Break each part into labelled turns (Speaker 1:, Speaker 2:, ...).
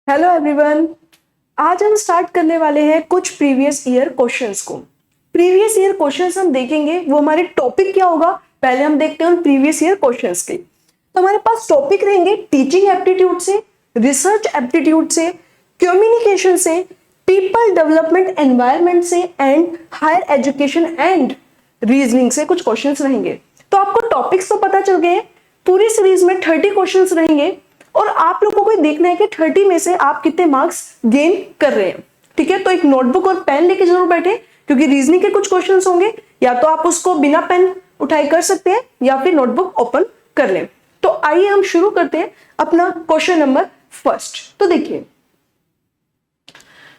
Speaker 1: Hello everyone. आज हम start करने वाले हैं कुछ प्रीवियस ईयर क्वेश्चंस को। प्रीवियस ईयर क्वेश्चंस हम देखेंगे, वो हमारे टॉपिक क्या होगा पहले हम देखते हैं उन प्रीवियस ईयर क्वेश्चंस के। तो हमारे पास टॉपिक रहेंगे टीचिंग एप्टीट्यूड से, रिसर्च एप्टीट्यूड से, कम्युनिकेशन से, पीपल डेवलपमेंट एनवायरनमेंट से and higher education and reasoning से कुछ क्वेश्चंस रहेंगे। तो आपको टॉपिक्स तो पता चल गए। पूरी सीरीज में 30 क्वेश्चंस रहेंगे और आप लोगों को देखना है कि 30 में से आप कितने मार्क्स गेन कर रहे हैं। ठीक है, तो एक नोटबुक और पेन लेके जरूर बैठे, क्योंकि रीजनिंग के कुछ क्वेश्चंस होंगे। या तो आप उसको बिना पेन उठाए कर सकते हैं या फिर नोटबुक ओपन कर लें। तो आइए हम शुरू करते हैं अपना क्वेश्चन नंबर फर्स्ट। तो देखिए,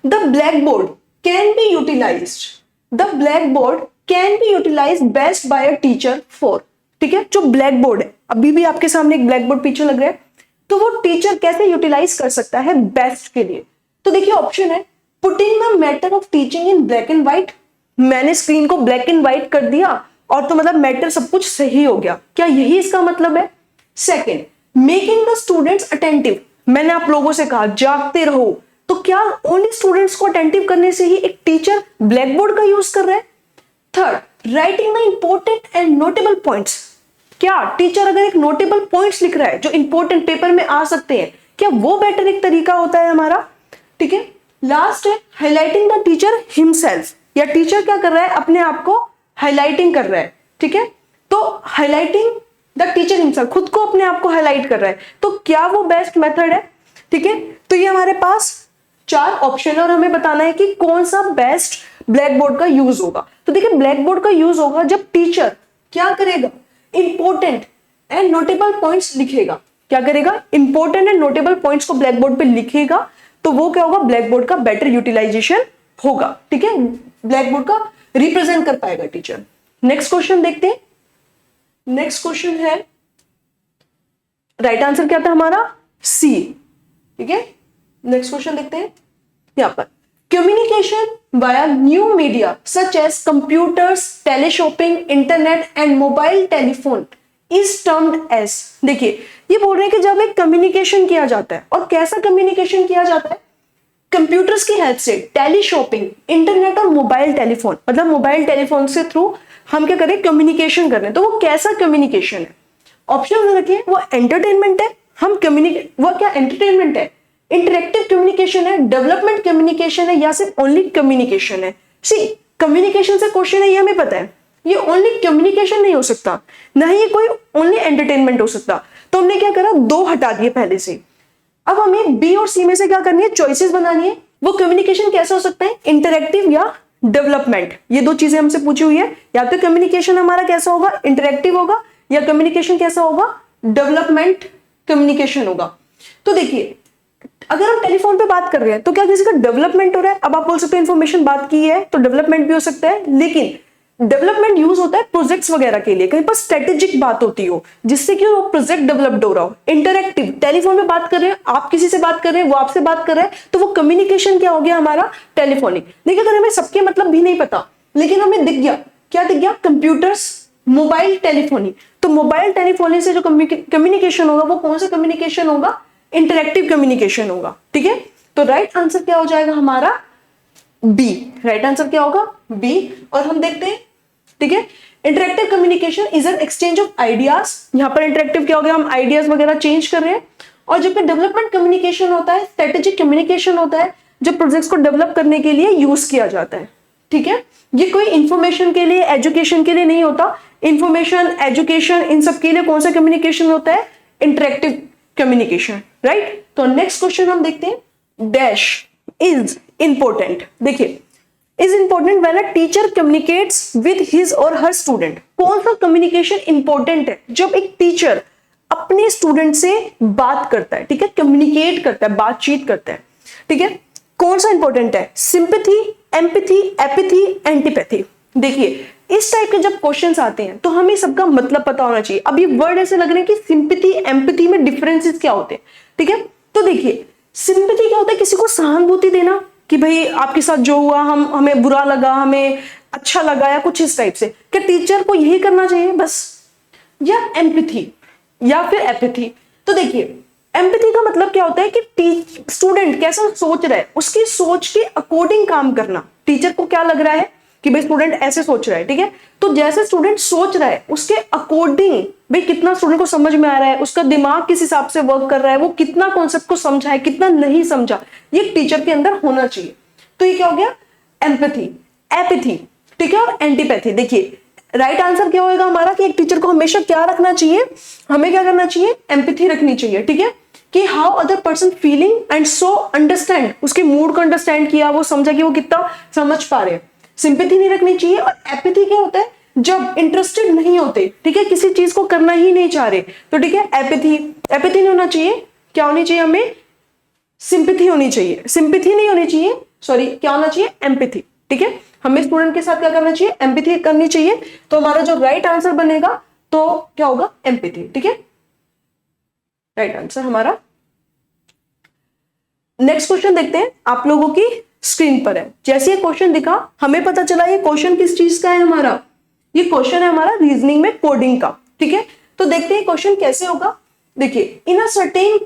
Speaker 1: the black board can be utilized. The black board can be utilized best by a teacher for. ठीक है, जो ब्लैक बोर्ड है, अभी भी आपके सामने एक ब्लैक बोर्ड पीछे लग रहा है, तो वो टीचर कैसे यूटिलाइज कर सकता है बेस्ट के लिए। तो देखिए ऑप्शन है, putting the matter of teaching in black and white. मैंने स्क्रीन को ब्लैक एंड व्हाइट कर दिया और तो मतलब मैटर सब कुछ सही हो गया, क्या यही इसका मतलब है? Second, making the students attentive. मैंने आप लोगों से कहा जागते रहो, तो क्या ओनली स्टूडेंट्स को अटेंटिव करने से ही एक टीचर ब्लैक बोर्ड का यूज कर रहा है? Third, writing the important and notable points. क्या टीचर अगर एक नोटेबल पॉइंट्स लिख रहा है जो इंपॉर्टेंट पेपर में आ सकते हैं, क्या वो बेटर एक तरीका होता है हमारा? ठीक है, लास्ट है हाईलाइटिंग द टीचर हिमसेल्फ। या टीचर क्या कर रहा है, अपने आप को हाईलाइटिंग कर रहा है। ठीक है, तो हाईलाइटिंग द टीचर हिमसेल्फ, खुद को अपने आप को हाईलाइट कर रहा है, तो क्या वो बेस्ट मेथड है? ठीक है, तो ये हमारे पास 4 ऑप्शन है और हमें बताना है कि कौन सा बेस्ट ब्लैक बोर्ड का यूज होगा। तो देखिए, ब्लैक बोर्ड का यूज होगा जब टीचर क्या करेगा, इंपॉर्टेंट एंड नोटेबल पॉइंट्स लिखेगा। क्या करेगा, इंपॉर्टेंट एंड नोटेबल पॉइंट्स को ब्लैक बोर्ड पे लिखेगा, तो वो क्या होगा, ब्लैक बोर्ड का बेटर यूटिलाइजेशन होगा। ठीक है, ब्लैक बोर्ड का रिप्रेजेंट कर पाएगा टीचर। नेक्स्ट क्वेश्चन देखते हैं। नेक्स्ट क्वेश्चन है, राइट आंसर क्या था हमारा? सी। ठीक है, नेक्स्ट क्वेश्चन देखते हैं। यहां पर communication via new media such as computers, teleshopping, internet and mobile telephone is termed as। देखिए, ये बोल रहे हैं कि जब एक कम्युनिकेशन किया जाता है, और कैसा कम्युनिकेशन किया जाता है? कंप्यूटर्स की हेल्प से, टेलीशॉपिंग, इंटरनेट और मोबाइल टेलीफोन, मतलब मोबाइल टेलीफोन से थ्रू हम क्या करें, कम्युनिकेशन कर रहे हैं। तो वो कैसा कम्युनिकेशन है? ऑप्शन रखिए, वो एंटरटेनमेंट है, हम कम्युनिकेट, वो क्या एंटरटेनमेंट है, इंटरेक्टिव कम्युनिकेशन है, डेवलपमेंट कम्युनिकेशन है, या सिर्फ ओनली कम्युनिकेशन है? सी, कम्युनिकेशन से क्वेश्चन है, ये हमें पता है। ये ओनली कम्युनिकेशन नहीं हो सकता, ना ही ये कोई ओनली एंटरटेनमेंट हो सकता। तो हमने क्या करा, 2 हटा दिए पहले से। अब हमें बी और सी में से क्या करनी है, चॉइसेस बनानी है। वो कम्युनिकेशन कैसा हो सकता है, इंटरेक्टिव या डेवलपमेंट। ये 2 चीजें हमसे पूछी हुई है। या तो कम्युनिकेशन हमारा कैसा होगा, इंटरेक्टिव होगा, या कम्युनिकेशन कैसा होगा, डेवलपमेंट कम्युनिकेशन होगा। तो देखिए, अगर हम टेलीफोन पे बात कर रहे हैं तो क्या किसी का डेवलपमेंट हो रहा है? अब आप बोल सकते हो इन्फॉर्मेशन बात की है तो डेवलपमेंट भी हो सकता है, लेकिन डेवलपमेंट यूज होता है प्रोजेक्ट्स वगैरह के लिए, कहीं पर स्ट्रेटेजिक बात होती हो जिससे कि वो प्रोजेक्ट डेवलप्ड हो रहा हो। इंटरेक्टिव, टेलीफोन पे बात कर रहे हैं, आप किसी से बात कर रहे हैं, वो आपसे बात कर रहे हैं, तो वो कम्युनिकेशन क्या हो गया हमारा, टेलीफोनिक। देखिए, अगर हमें सबके मतलब भी नहीं पता, लेकिन हमें दिख गया, क्या दिख गया, कंप्यूटर्स, मोबाइल टेलीफोनी, तो मोबाइल टेलीफोनी से जो कम्युनिकेशन होगा वो कौन सा कम्युनिकेशन होगा, इंटरेक्टिव कम्युनिकेशन होगा। ठीक है, तो राइट आंसर क्या हो जाएगा हमारा, बी। राइट आंसर क्या होगा, बी। और हम देखते हैं, ठीक है, interactive communication is an exchange of ideas. यहां पर इंटरेक्टिव क्या हो गया, हम आइडियाज वगैरह चेंज कर रहे हैं। और जबकि डेवलपमेंट कम्युनिकेशन होता है, स्ट्रेटेजिक कम्युनिकेशन होता है, जो प्रोजेक्ट्स को डेवलप करने के लिए यूज किया जाता है। ठीक है, ये कोई इंफॉर्मेशन के लिए, एजुकेशन के लिए नहीं होता। इंफॉर्मेशन, एजुकेशन, इन सब के लिए कौन सा कम्युनिकेशन होता है, इंटरेक्टिव कम्युनिकेशन। राइट, तो नेक्स्ट क्वेश्चन हम देखते हैं, डैश इज इंपॉर्टेंट। देखिए, is important when a teacher communicates with his और हर स्टूडेंट। कौन सा कम्युनिकेशन इंपॉर्टेंट है? जब एक टीचर अपने स्टूडेंट से बात करता है, ठीक है, कम्युनिकेट करता है, बातचीत करता है। ठीक है, कौन सा इंपॉर्टेंट है, सिंपैथी, एम्पैथी, एपैथी, एंटीपैथी। देखिए, इस टाइप के जब क्वेश्चंस आते हैं तो हमें सबका मतलब पता होना चाहिए। अब ये वर्ड ऐसे लग रहे हैं कि सिंपैथी, एम्पैथी में डिफरेंसेस क्या होते हैं। ठीक है, तो देखिए, सिंपैथी क्या होता है, किसी को सहानुभूति देना, कि भाई आपके साथ जो हुआ, हमें बुरा लगा, हमें अच्छा लगा, या कुछ इस टाइप से। क्या टीचर को यही करना चाहिए बस? या एम्पैथी या फिर एपैथी? तो देखिए, एम्पैथी का मतलब क्या होता है कि स्टूडेंट कैसा सोच रहा है उसकी सोच के अकॉर्डिंग काम करना। टीचर को क्या लग रहा है कि भाई स्टूडेंट ऐसे सोच रहा है, ठीक है, तो जैसे स्टूडेंट सोच रहा है उसके अकॉर्डिंग भाई कितना स्टूडेंट को समझ में आ रहा है, उसका दिमाग किस हिसाब से वर्क कर रहा है, वो कितना कॉन्सेप्ट को समझा है, कितना नहीं समझा, ये टीचर के अंदर होना चाहिए। तो ये क्या हो गया, एम्पैथी। एपैथी, ठीक है, और एंटीपैथी। देखिए राइट आंसर क्या होगा हमारा कि एक टीचर को हमेशा क्या रखना चाहिए, हमें क्या करना चाहिए, एम्पैथी रखनी चाहिए, ठीक है, कि how other person feeling and so understand, उसके मूड को अंडरस्टैंड किया, वो समझा कि वो कितना समझ पा रहे हैं। सिंपैथी नहीं रखनी चाहिए। और एपैथी क्या होता है, जब इंटरेस्टेड नहीं होते, ठीक है, किसी चीज को करना ही नहीं चाह रहे, तो ठीक है एपैथी। एपैथी नहीं होना चाहिए, क्या होनी चाहिए हमें, सिंपैथी होनी चाहिए। सिंपैथी नहीं होनी चाहिए, सॉरी, क्या होना चाहिए, एम्पैथी, ठीक है। हमें स्टूडेंट के साथ क्या करना चाहिए, एम्पैथी करनी चाहिए। तो हमारा जो राइट आंसर बनेगा तो क्या होगा, एम्पैथी, ठीक है, राइट आंसर हमारा। नेक्स्ट क्वेश्चन देखते हैं, आप लोगों की स्क्रीन पर है। जैसे ये क्वेश्चन दिखा हमें पता चला ये क्वेश्चन किस चीज का है हमारा, ये क्वेश्चन है हमारा रीजनिंग में कोडिंग का, ठीक है। तो देखते हैं क्वेश्चन कैसे होगा। देखिए in a certain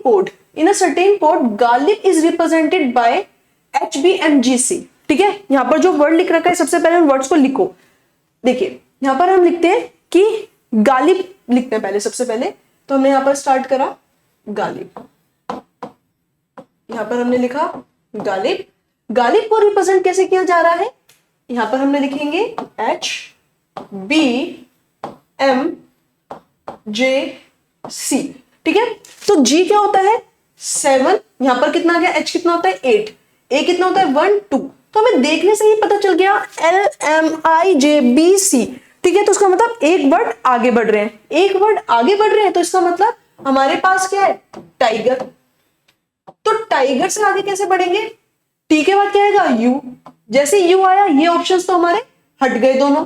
Speaker 1: code Ghalib is represented by HBMGC, ठीक है। यहां पर जो वर्ड लिख रखा है सबसे पहले उन वर्ड्स को लिखो। देखिए यहां पर हम लिखते हैं कि गालिब लिखते हैं पहले, सबसे पहले तो हमने यहां पर स्टार्ट करा गालिब, यहां पर हमने लिखा गालिब। गालिब को रिप्रेजेंट कैसे किया जा रहा है, यहां पर हमने लिखेंगे HBMJC, ठीक है। तो G क्या होता है 7, यहां पर कितना आ गया, H कितना होता है 8, A कितना होता है 1 2, तो हमें देखने से ही पता चल गया LMIJBC, ठीक है। तो इसका मतलब एक वर्ड आगे बढ़ रहे हैं, एक वर्ड आगे बढ़ रहे हैं, तो इसका मतलब हमारे पास क्या है, टाइगर। तो टाइगर से आगे कैसे बढ़ेंगे, टी के बाद क्या आएगा, यू। जैसे यू आया ये ऑप्शंस तो हमारे हट गए दोनों।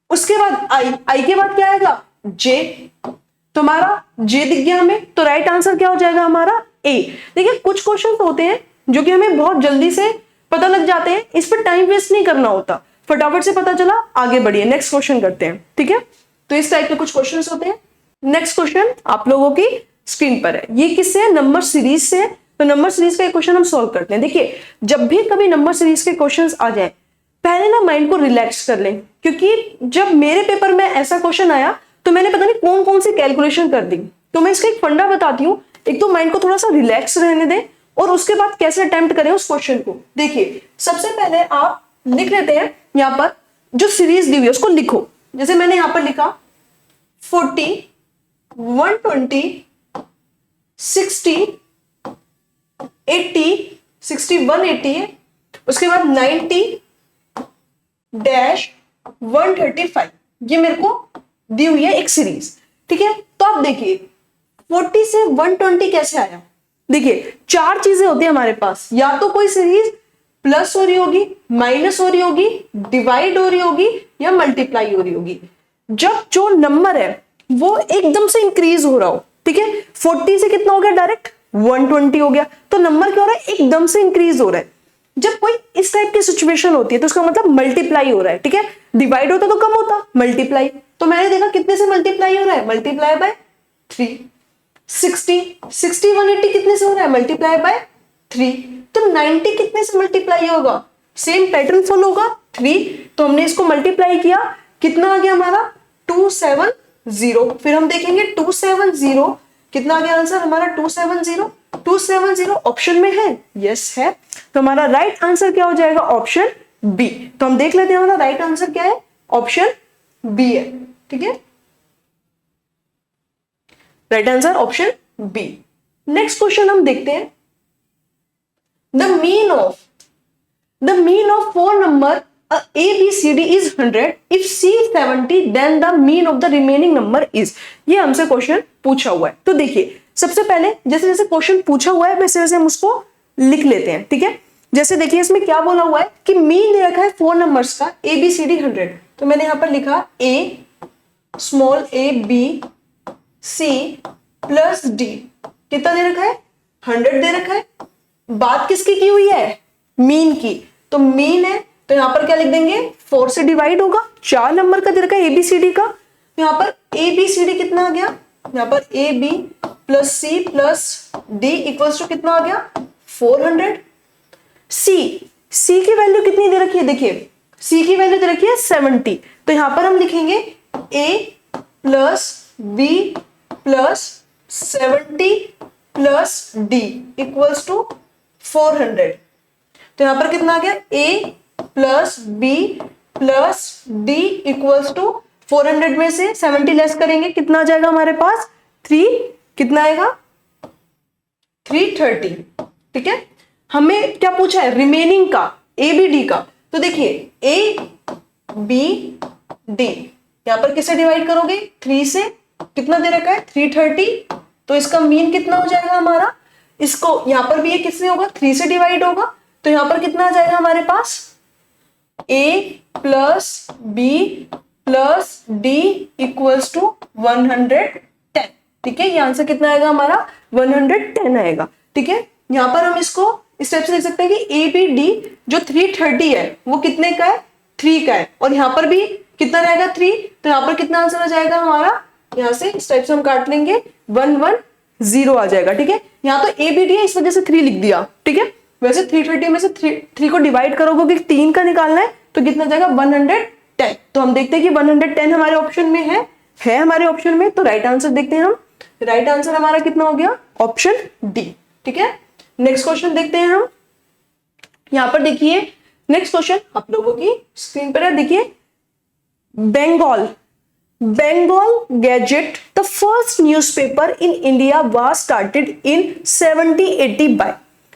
Speaker 1: उसके बाद आई के बाद क्या आएगा, जे। तो हमारा जे दिख गया हमें, तो राइट आंसर क्या हो जाएगा हमारा, ए। देखिए कुछ क्वेश्चंस होते हैं जो कि हमें बहुत जल्दी से पता लग जाते हैं, इस पर टाइम वेस्ट नहीं करना होता, फटाफट से पता चला आगे बढ़िए, नेक्स्ट क्वेश्चन करते हैं, ठीक है। तो इस टाइप के कुछ क्वेश्चंस होते हैं। नेक्स्ट क्वेश्चन आप लोगों की स्क्रीन पर है, ये किससे है, नंबर सीरीज से। तो नंबर सीरीज का क्वेश्चन हम सॉल्व करते हैं। देखिए जब भी कभी नंबर सीरीज के क्वेश्चंस आ जाए पहले ना माइंड को रिलैक्स कर लें, क्योंकि जब मेरे पेपर में ऐसा क्वेश्चन आया तो मैंने पता नहीं कौन कौन सी कैलकुलेशन कर दी। तो मैं इसका एक फंडा बताती हूँ, एक तो माइंड को थोड़ा सा रिलैक्स रहने दें और उसके बाद कैसे अटेम्प्ट करें उस क्वेश्चन को। देखिए सबसे पहले आप लिख लेते हैं, यहां पर जो सीरीज दी हुई है उसको लिखो। जैसे मैंने यहां पर लिखा 40 120 60 80 60 180 है, उसके बाद 90 डैश 135, ये मेरे को दी हुई है एक सीरीज, ठीक है। तो आप देखिए 40 से 120 कैसे आया। देखिए चार चीजें होती है हमारे पास, या तो कोई सीरीज प्लस हो रही होगी, माइनस हो रही होगी, डिवाइड हो रही होगी, या मल्टीप्लाई हो रही होगी। जब जो नंबर है वो एकदम से इंक्रीज हो रहा हो, ठीक है, 40 से कितना हो गया डायरेक्ट 120 हो गया, तो नंबर क्या हो रहा है, एकदम से इंक्रीज हो रहा है। जब कोई इस टाइप की सिचुएशन होती है तो उसका मतलब मल्टीप्लाई हो रहा है, ठीक है। डिवाइड होता तो कम होता, मल्टीप्लाई। तो मैंने देखा कितने से मल्टीप्लाई हो रहा है, मल्टीप्लाई बाय 3। 60 180 कितने से हो रहा है, मल्टीप्लाई बाय 3। तो 90 कितने से मल्टीप्लाई होगा, सेम पैटर्न फॉलो होगा 3। तो हमने इसको मल्टीप्लाई किया, कितना आ गया हमारा 270। फिर हम देखेंगे 270 कितना आ गया आंसर हमारा, 270 ऑप्शन में है, यस है। तो हमारा राइट आंसर क्या हो जाएगा, ऑप्शन बी। तो हम देख लेते हैं हमारा राइट आंसर क्या है, ऑप्शन बी है, ठीक है, right answer option B. Next question हम देखते हैं, the mean of 4 number ABCD is 100, if C 70 then the mean of the remaining number is। ये हमसे क्वेश्चन पूछा हुआ है। तो देखिए सबसे पहले जैसे जैसे क्वेश्चन पूछा हुआ है वैसे वैसे हम उसको लिख लेते हैं, ठीक है। जैसे देखिए इसमें क्या बोला हुआ है कि मीन दे रखा है 4 नंबर्स का ABCD 100, तो मैंने यहां पर लिखा A small a B C plus D, कितना दे रखा है 100 दे रखा है। बात किसकी की हुई है, मीन की। तो मीन है तो यहां पर क्या लिख देंगे, 4 से डिवाइड होगा, 4 नंबर का दे रखा है ABCD का। तो यहां पर ABCD कितना आ गया, यहां पर AB plus C plus D equals to कितना आ गया 400। सी की वैल्यू कितनी दे रखी है, देखिए सी की वैल्यू दे रखी है 70, तो यहां पर हम लिखेंगे A plus B plus 70 plus D equals to 400। तो यहां पर कितना आ गया A plus B plus D equals to 400 में से 70 लेस करेंगे कितना आ जाएगा हमारे पास 3, कितना आएगा 330। ठीक है, हमें क्या पूछा है रिमेनिंग का ए बी डी का, तो देखिए ए बी डी यहां पर किससे डिवाइड करोगे 3 से, कितना दे रखा है 330, तो इसका मीन कितना हो जाएगा हमारा, इसको यहां पर भी ये किससे होगा 3 से डिवाइड होगा, तो यहां पर कितना आ जाएगा हमारे पास a plus B plus D equals to 110। ठीक है, ये आंसर कितना आएगा हमारा 110 आएगा। ठीक है, यहां पर हम इसको इस टाइप से देख सकते हैं कि ए बी डी जो 330 है वो कितने का है 3 का है, और यहां पर भी कितना रहेगा 3, तो यहां पर कितना आंसर आ जाएगा हमारा, यहां से इस टाइप से हम काट लेंगे 110 आ जाएगा। ठीक है, यहां तो ए बी डी है इस वजह से 3 लिख दिया। ठीक है, वैसे 330 में से 3 को डिवाइड करोगे कि 3 का निकालना है तो कितना जाएगा 110। तो हम देखते हैं कि 110 हमारे ऑप्शन में है हमारे ऑप्शन में, तो राइट आंसर देखते हैं हम, राइट आंसर हमारा कितना हो गया ऑप्शन डी। ठीक है, नेक्स्ट क्वेश्चन देखते हैं हम। यहां पर देखिए नेक्स्ट क्वेश्चन आप लोगों की स्क्रीन पर है, देखिए Bengal gazette the first newspaper in India was started इन 1780 बाय।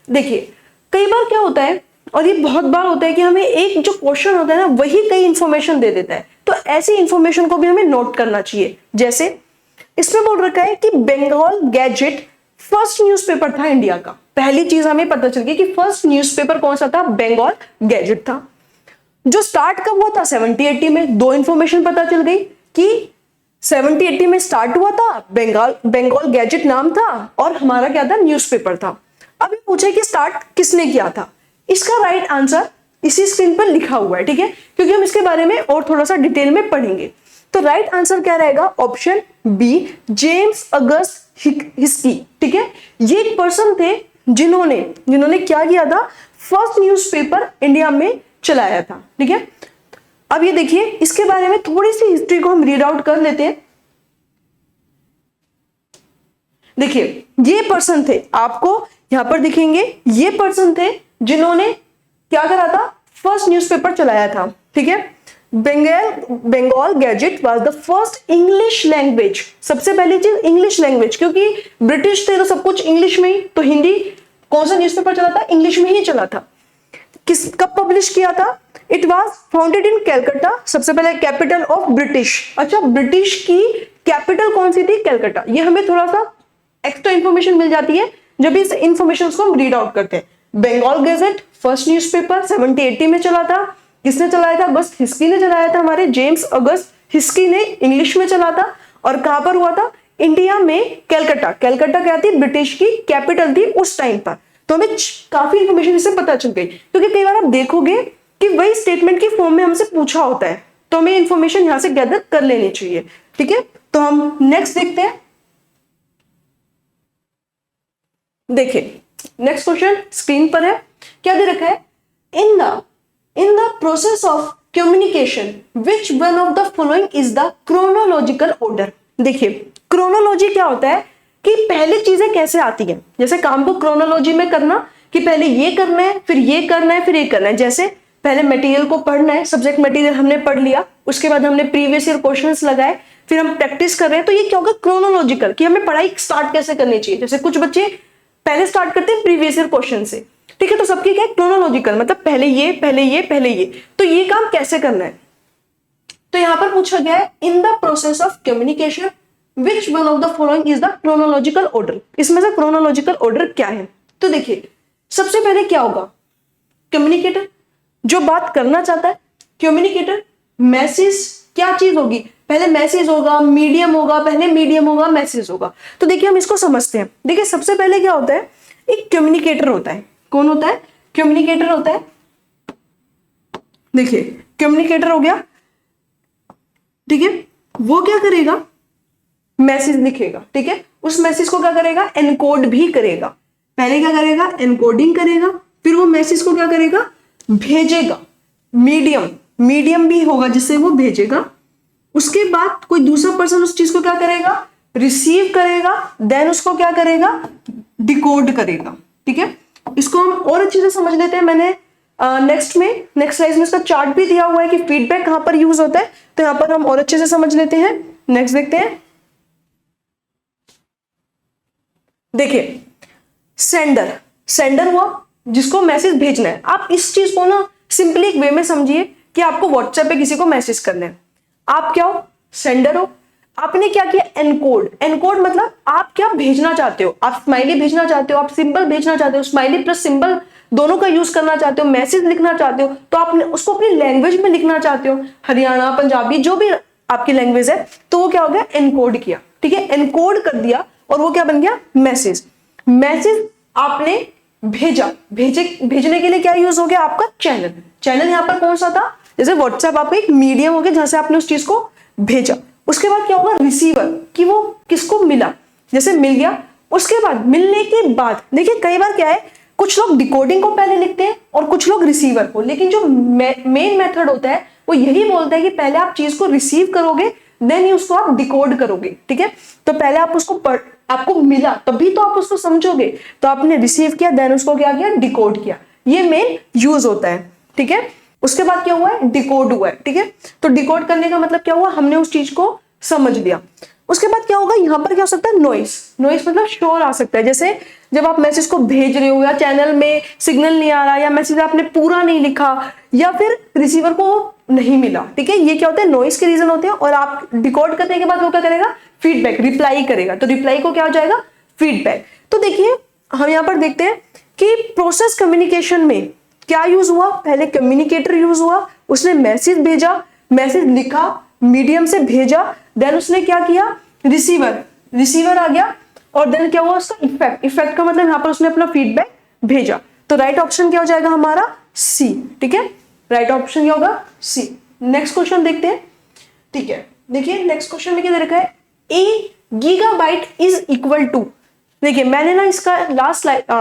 Speaker 1: देखिए कई बार क्या होता है, और ये बहुत बार होता है कि हमें एक जो क्वेश्चन होता है ना वही कई इंफॉर्मेशन दे देता है, तो ऐसी इंफॉर्मेशन को भी हमें नोट करना चाहिए। जैसे इसमें बोल रखा है कि बंगाल गैजेट फर्स्ट न्यूज़पेपर था इंडिया का, पहली चीज हमें पता चल गई कि फर्स्ट न्यूज़पेपर कौन सा था, बंगाल गैजेट था। जो स्टार्ट कब हुआ था 70-80 में, दो इंफॉर्मेशन पता चल गई कि 70-80 में स्टार्ट हुआ था, बंगाल गैजेट नाम था, और हमारा क्या था न्यूज़पेपर था। अब ये पूछे कि स्टार्ट किसने किया था, इसका राइट आंसर इसी स्क्रीन पर लिखा हुआ है। ठीक है, क्योंकि हम इसके बारे में और थोड़ा सा डिटेल में पढ़ेंगे, तो राइट आंसर क्या रहेगा ऑप्शन बी, जेम्स अगस्त हिस्की। ठीक है, ये एक पर्सन थे जिन्होंने क्या किया था, फर्स्ट न्यूज़पेपर इंडिया में चलाया था। ठीक है, अब ये देखिए इसके बारे में थोड़ी सी हिस्ट्री को हम रीड आउट कर लेते हैं। देखिए ये पर्सन थे, आपको यहां पर दिखेंगे, ये पर्सन थे जिन्होंने क्या करा था, फर्स्ट न्यूज़पेपर चलाया था। ठीक है, Bengal gazette was the first English language, सबसे पहली चीज इंग्लिश लैंग्वेज, क्योंकि ब्रिटिश थे तो सब कुछ इंग्लिश में ही, तो हिंदी कौन सा न्यूज़पेपर चला था, इंग्लिश में ही चला था। कब पब्लिश किया था, it was founded in Calcutta, सबसे पहले कैपिटल ऑफ ब्रिटिश। अच्छा, ब्रिटिश की कैपिटल कौन सी थी, कैलकाटा। ये हमें थोड़ा सा एक्स्ट्रा इंफॉर्मेशन मिल जाती है जब इस इंफॉर्मेशन को हम रीड आउट करते हैं। बंगाल गैजेट फर्स्ट न्यूज़पेपर 70-80 में चला था, किसने चलाया था, बस हिस्की ने चलाया था, हमारे जेम्स अगस्त हिस्की ने इंग्लिश में चला था, और कहां पर हुआ था, इंडिया में कैलकाटा क्या थी, ब्रिटिश की कैपिटल थी उस टाइम पर। तो हमें काफी इंफॉर्मेशन इससे पता चल गई, क्योंकि कई बार आप देखोगे कि वही स्टेटमेंट की फॉर्म में हमसे पूछा होता है, तो हमें इंफॉर्मेशन यहां से गैदर कर लेनी चाहिए। ठीक है, तो हम नेक्स्ट देखते हैं। देखिए नेक्स्ट क्वेश्चन स्क्रीन पर है, क्या दे रखा है, in the process of communication which one of the following is the chronological order. देखिए क्रोनोलॉजी क्या होता है कि पहले चीजें कैसे आती हैं, जैसे काम को क्रोनोलॉजी में करना कि पहले ये करना है, फिर ये करना है, फिर ये करना है। जैसे पहले मटेरियल को पढ़ना है, सब्जेक्ट मटेरियल हमने पढ़ लिया, उसके बाद हमने प्रीवियस ईयर क्वेश्चंस लगाए, फिर हम प्रैक्टिस कर रहे हैं, तो ये क्या होगा क्रोनोलॉजिकल, कि हमें पढ़ाई स्टार्ट कैसे करनी चाहिए। जैसे कुछ बच्चे पहले स्टार्ट करते हैं प्रीवियस ईयर क्वेश्चन से, ठीक है, तो सबकी क्या है क्रोनोलॉजिकल, मतलब पहले ये पहले ये पहले ये, तो ये काम कैसे करना है। तो यहां पर पूछा गया है in the process of communication which one of the following is the chronological order, इसमें से क्रोनोलॉजिकल ऑर्डर क्या है। तो देखिए सबसे पहले क्या होगा, कम्युनिकेटर जो बात करना चाहता है, कम्युनिकेटर, मैसेज क्या चीज होगी, पहले मैसेज होगा, मीडियम होगा, पहले मीडियम होगा, मैसेज होगा। तो देखिए हम इसको समझते हैं। देखिए सबसे पहले क्या होता है, एक कम्युनिकेटर होता है, कौन होता है, कम्युनिकेटर होता है। देखिए कम्युनिकेटर हो गया, ठीक है, वो क्या करेगा, मैसेज लिखेगा, ठीक है, उस मैसेज को क्या करेगा, एनकोड भी करेगा। पहले क्या करेगा, एनकोडिंग करेगा, फिर वो मैसेज को क्या करेगा, भेजेगा। मीडियम भी होगा जिससे वो भेजेगा। उसके बाद कोई दूसरा पर्सन उस चीज को क्या करेगा, रिसीव करेगा, देन उसको क्या करेगा, डिकोड करेगा। ठीक है, इसको हम और अच्छे से समझ लेते हैं। मैंने नेक्स्ट स्लाइड में इसका चार्ट भी दिया हुआ है कि फीडबैक कहां पर यूज होता है, तो यहां पर हम और अच्छे से समझ लेते हैं। नेक्स्ट देखते हैं। देखिए, सेंडर हुआ जिसको मैसेज भेजना है। आप इस चीज को ना सिंपली एक वे में समझिए कि आपको व्हाट्सएप पे किसी को मैसेज करना है। आप क्या हो, सेंडर हो। आपने क्या किया, एनकोड मतलब आप क्या भेजना चाहते हो। आप स्माइली भेजना चाहते हो, आप सिंबल भेजना चाहते हो, स्माइली प्लस सिंबल दोनों का यूज करना चाहते हो, मैसेज लिखना चाहते हो, तो आपने उसको अपनी लैंग्वेज में लिखना चाहते हो, हरियाणा, पंजाबी, जो भी आपकी लैंग्वेज है, तो वो क्या हो गया, एनकोड किया। ठीक है, एनकोड कर दिया और वो क्या बन गया, मैसेज आपने भेजा। भेजने के लिए क्या यूज हो गया, आपका चैनल यहाँ पर कौन सा था, जैसे व्हाट्सएप आपका एक मीडियम हो गया जहां से आपने उस चीज को भेजा। उसके बाद क्या होगा, रिसीवर, कि वो किसको मिला, जैसे मिल गया। उसके बाद मिलने के बाद देखिए कई बार क्या है, कुछ लोग डिकोडिंग को पहले लिखते हैं और कुछ लोग रिसीवर को, लेकिन जो मेन मेथड होता है वो यही बोलता है कि पहले आप चीज को रिसीव करोगे, देन ही उसको आप डिकोड करोगे। ठीक है, तो पहले आप उसको आपको मिला तभी तो आप उसको समझोगे, तो आपने रिसीव किया, देन उसको क्या किया, डिकोड किया। ये मेन यूज होता है। ठीक है, उसके बाद क्या हुआ है, डिकोड हुआ है। ठीक है, तो डिकोड करने का मतलब क्या हुआ, हमने उस चीज को समझ लिया। उसके बाद क्या होगा, यहां पर क्या हो सकता है, नॉइस मतलब शोर आ सकता है। जैसे जब आप मैसेज को भेज रहे हो या चैनल में सिग्नल नहीं आ रहा, या मैसेज आपने पूरा नहीं लिखा, या फिर रिसीवर को नहीं मिला। ठीक है, ये क्या होता है, नॉइस के रीजन होते हैं। और आप डिकोड करने के बाद वो क्या करेगा, फीडबैक, रिप्लाई करेगा। तो रिप्लाई को क्या हो जाएगा, फीडबैक। तो देखिए हम यहां पर देखते हैं कि प्रोसेस कम्युनिकेशन में क्या यूज हुआ, पहले कम्युनिकेटर यूज हुआ, उसने मैसेज भेजा, मैसेज लिखा, मीडियम से भेजा, देन उसने क्या किया, रिसीवर आ गया, और देन क्या हुआ, उसका इफेक्ट का मतलब यहां पर उसने अपना फीडबैक भेजा। तो राइट ऑप्शन क्या हो जाएगा हमारा, सी। ठीक है, राइट ऑप्शन क्या होगा, सी। नेक्स्ट क्वेश्चन देखते हैं। ठीक है, देखिए नेक्स्ट क्वेश्चन में क्या दे रखा है, ए गीगाबाइट इज इक्वल टू। देखिए मैंने ना इसका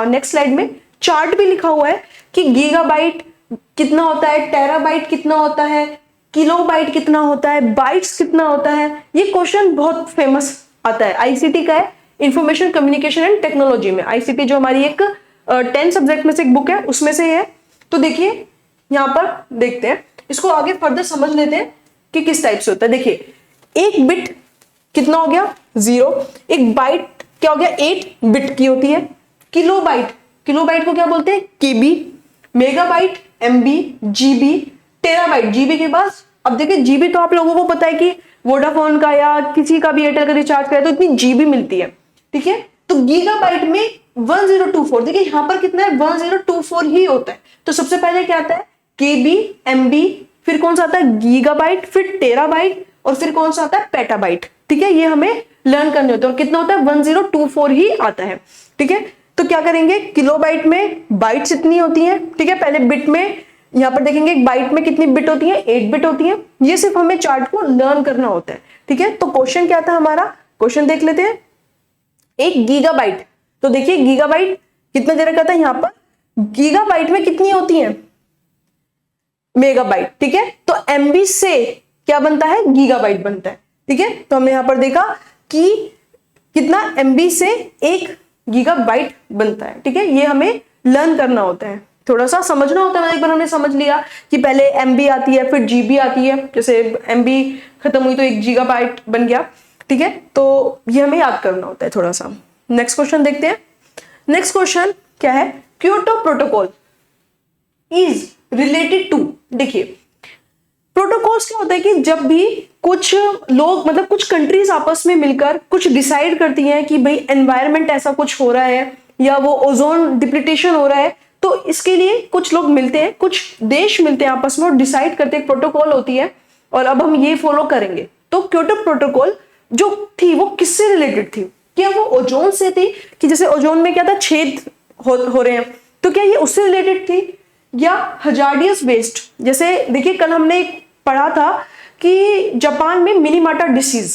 Speaker 1: नेक्स्ट स्लाइड में चार्ट भी लिखा हुआ है कि गीगाबाइट कितना होता है, टेराबाइट कितना होता है, किलोबाइट कितना होता है, बाइट्स कितना होता है। ये क्वेश्चन बहुत फेमस आता है, आईसीटी का है, इंफॉर्मेशन कम्युनिकेशन एंड टेक्नोलॉजी में। आईसीटी जो हमारी एक 10 सब्जेक्ट में से एक बुक है, उसमें से है। तो देखिए यहां पर देखते हैं, इसको आगे फर्दर समझ लेते हैं कि किस टाइप से होता है। देखिए एक बिट कितना हो गया, 0। एक बाइट क्या हो गया, 8 बिट की होती है। किलोबाइट को क्या बोलते हैं, KB. Megabyte MB, GB, terabyte GB के पास। अब देखिए जीबी तो आप लोगों को पता है कि वोडाफोन का या किसी का भी एयरटेल का रिचार्ज करे तो इतनी जीबी मिलती है। ठीक है, तो गीगाबाइट में 1024, देखिए यहां पर कितना है, 1024 ही होता है। तो सबसे पहले क्या आता है, केबी, एमबी, फिर कौन सा आता है, गीगाबाइट, फिर टेराबाइट, और फिर कौन सा आता है, पेटाबाइट। ठीक है, ये हमें लर्न करने होते हैं। और कितना होता है, 1024 ही आता है। ठीक है, तो क्या करेंगे, किलोबाइट में बाइट्स इतनी होती हैं। ठीक है, पहले बिट में यहां पर देखेंगे बाइट में कितनी बिट होती है, 8 बिट होती है। ये सिर्फ हमें चार्ट को लर्न करना होता है। ठीक है, तो क्वेश्चन क्या था हमारा, क्वेश्चन देख लेते हैं। एक गीगाबाइट, तो देखिए गीगाबाइट कितना दे रखा था यहां पर, गीगाबाइट में कितनी होती है, मेगाबाइट। ठीक है, तो एमबी से क्या बनता है, गीगाबाइट बनता है। ठीक है, तो हमने यहां पर देखा कि कितना एमबी से 1 गीगाबाइट बनता है। ठीक है, ये हमें लर्न करना होता है, थोड़ा सा समझना होता है। एक बार हमने समझ लिया कि पहले एमबी आती है, फिर जीबी आती है, जैसे एमबी खत्म हुई तो 1 गीगाबाइट बन गया। ठीक है, तो ये हमें याद करना होता है थोड़ा सा। नेक्स्ट क्वेश्चन देखते हैं। नेक्स्ट क्वेश्चन क्या है, Kyoto protocol is related to. देखिए प्रोटोकॉल्स क्या होता है कि जब भी कुछ लोग मतलब कुछ कंट्रीज आपस में मिलकर कुछ डिसाइड करती हैं कि भाई एनवायरनमेंट ऐसा कुछ हो रहा है या वो ओजोन डिप्लीटेशन हो रहा है, तो इसके लिए कुछ लोग मिलते हैं, कुछ देश मिलते हैं आपस में और डिसाइड करते हैं, प्रोटोकॉल होती है और अब हम ये फॉलो करेंगे। तो क्योटो प्रोटोकॉल जो थी वो किससे रिलेटेड थी, क्या वो ओजोन से थी कि जैसे ओजोन में क्या था, छेद हो रहे हैं, तो क्या ये उससे रिलेटेड थी, या हजार्डियस वेस्ट। जैसे देखिए कल हमने पढ़ा था कि जापान में मिनीमाटा डिसीज,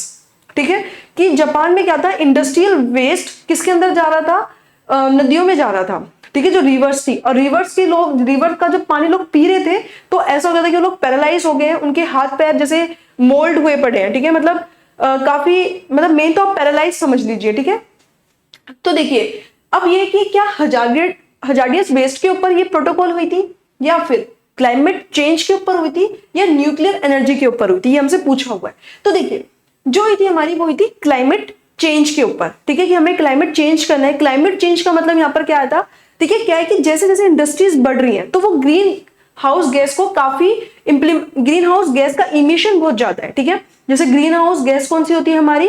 Speaker 1: ठीक है, कि जापान में क्या था, इंडस्ट्रियल वेस्ट किसके अंदर जा रहा था, नदियों में जा रहा था, ठीक है, जो रिवर्स थी, और रिवर्स के लोग, रिवर का जो पानी लोग पी रहे थे तो ऐसा हो गया था कि लोग पैरालाइज हो गए हैं, उनके हाथ पैर जैसे मोल्ड हुए पड़े हैं, ठीक है, मतलब काफी, मतलब मेन तो आप पैरालाइज समझ लीजिए, ठीक है। तो देखिए अब ये कि क्या हजार्डियस वेस्ट के ऊपर ये प्रोटोकॉल हुई थी, या फिर क्लाइमेट चेंज के ऊपर हुई थी, या न्यूक्लियर एनर्जी के ऊपर हुई थी, ये हमसे पूछा हुआ है। तो देखिए जो हुई थी हमारी वो हुई थी क्लाइमेट चेंज के ऊपर, ठीक है, कि हमें क्लाइमेट चेंज करना है। क्लाइमेट चेंज का मतलब यहाँ पर क्या आता, ठीक है, क्या है कि जैसे जैसे इंडस्ट्रीज बढ़ रही हैं तो वो ग्रीन हाउस गैस को काफी ग्रीन हाउस गैस का इमिशन बहुत ज्यादा है, ठीक है। जैसे ग्रीन हाउस गैस कौन सी होती है हमारी,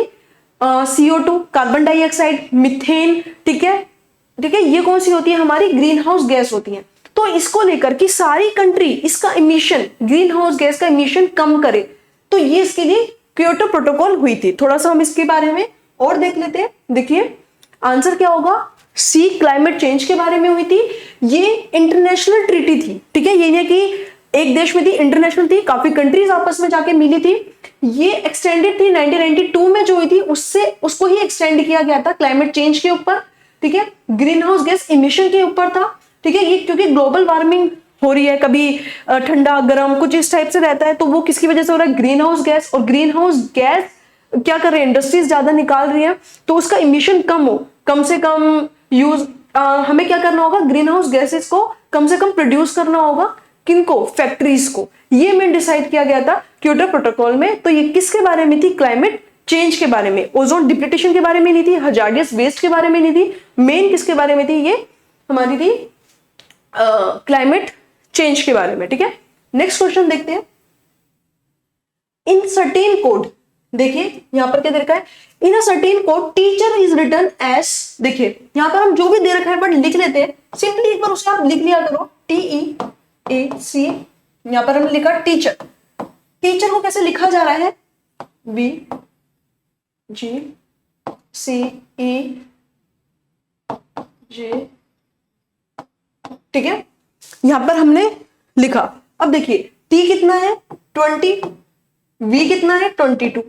Speaker 1: CO2, कार्बन डाइऑक्साइड, मिथेन, ठीक है, ठीक है, ये कौन सी होती है हमारी, ग्रीन हाउस गैस होती है। तो इसको लेकर कि सारी कंट्री इसका इमिशन, ग्रीन हाउस गैस का इमिशन कम करे, तो ये इसके लिए क्योटो प्रोटोकॉल हुई थी। थोड़ा सा हम इसके बारे में और देख लेते हैं। देखिए आंसर क्या होगा, सी क्लाइमेट चेंज के बारे में हुई थी। ये इंटरनेशनल ट्रीटी थी, ठीक है, ये नहीं कि एक देश में थी, इंटरनेशनल थी, काफी कंट्रीज आपस में जाके मिली थी। ये एक्सटेंडेड थी 1992 में जो हुई थी, उससे उसको ही एक्सटेंड किया गया था क्लाइमेट चेंज के ऊपर, ठीक है, ग्रीन हाउस गैस इमिशन के ऊपर था, ठीक है। ये क्योंकि ग्लोबल वार्मिंग हो रही है, कभी ठंडा गर्म कुछ इस टाइप से रहता है, तो वो किसकी वजह से हो रहा है, ग्रीन हाउस गैस। और ग्रीन हाउस गैस क्या कर रहे हैं, इंडस्ट्रीज ज्यादा निकाल रही है, तो उसका इमिशन कम हो, कम से कम यूज, हमें क्या करना होगा, ग्रीन हाउस गैसेस को कम से कम प्रोड्यूस करना होगा, किनको, फैक्ट्रीज को। ये मेन डिसाइड किया गया था क्योटो प्रोटोकॉल में। तो ये किसके बारे में थी, क्लाइमेट चेंज के बारे में, ओजोन डिप्लीटेशन के बारे में नहीं थी, हजार्डियस वेस्ट के बारे में नहीं थी, मेन किसके बारे में थी, ये हमारी थी क्लाइमेट चेंज के बारे में, ठीक है। नेक्स्ट क्वेश्चन देखते हैं। इन सर्टेन कोड, देखिए यहां पर क्या दे रखा है, in a certain code teacher is written as, देखिए यहां पर हम जो भी दे रखा है बट लिख लेते हैं, सिंपली एक बार उसे आप लिख लिया करो, TEAC, यहां पर हमने लिखा टीचर। टीचर को कैसे लिखा जा रहा है, BGCEJ, ठीक है, यहां पर हमने लिखा। अब देखिए T कितना है 20, V कितना है 22,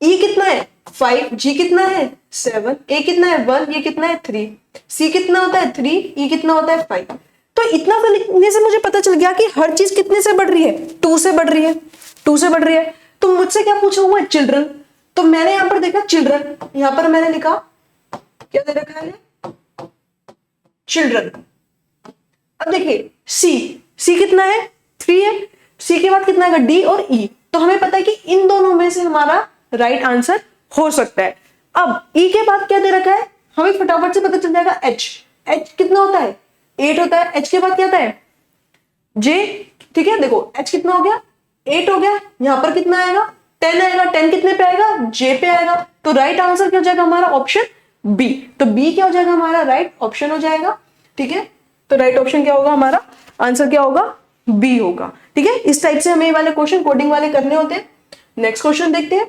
Speaker 1: E कितना है 5, G कितना है 7, A कितना है 1, ये कितना है 3, C कितना होता है 3, E कितना होता है 5। तो इतना सा लिखने से मुझे पता चल गया कि हर चीज कितने से बढ़ रही है, 2 से बढ़ रही है, 2 से बढ़ रही है। तो मुझसे क्या पूछा हुआ है, चिल्ड्रन, तो मैंने यहां पर देखा चिल्ड्रन, यहां पर मैंने लिखा क्या दे रखा है, चिल्ड्रन। अब देखिए सी कितना है 3 है, सी के बाद कितना है D और E, तो हमें पता है कि इन दोनों में से हमारा राइट आंसर हो सकता है। अब E के बाद क्या दे रखा है, हमें फटाफट से पता चल जाएगा H कितना होता है 8 होता है, H के बाद क्या आता है J, ठीक है, देखो H कितना हो गया 8 हो गया, यहां पर कितना आएगा 10 आएगा, 10 कितने पे आएगा, J पे आएगा। तो राइट आंसर क्या हो जाएगा हमारा, ऑप्शन B। तो B क्या हो जाएगा हमारा, राइट ऑप्शन हो जाएगा, ठीक है। तो राइट ऑप्शन क्या होगा हमारा, आंसर क्या होगा, B होगा, ठीक है। इस टाइप से हमें ये वाले क्वेश्चन कोडिंग वाले करने होते हैं। नेक्स्ट क्वेश्चन देखते हैं।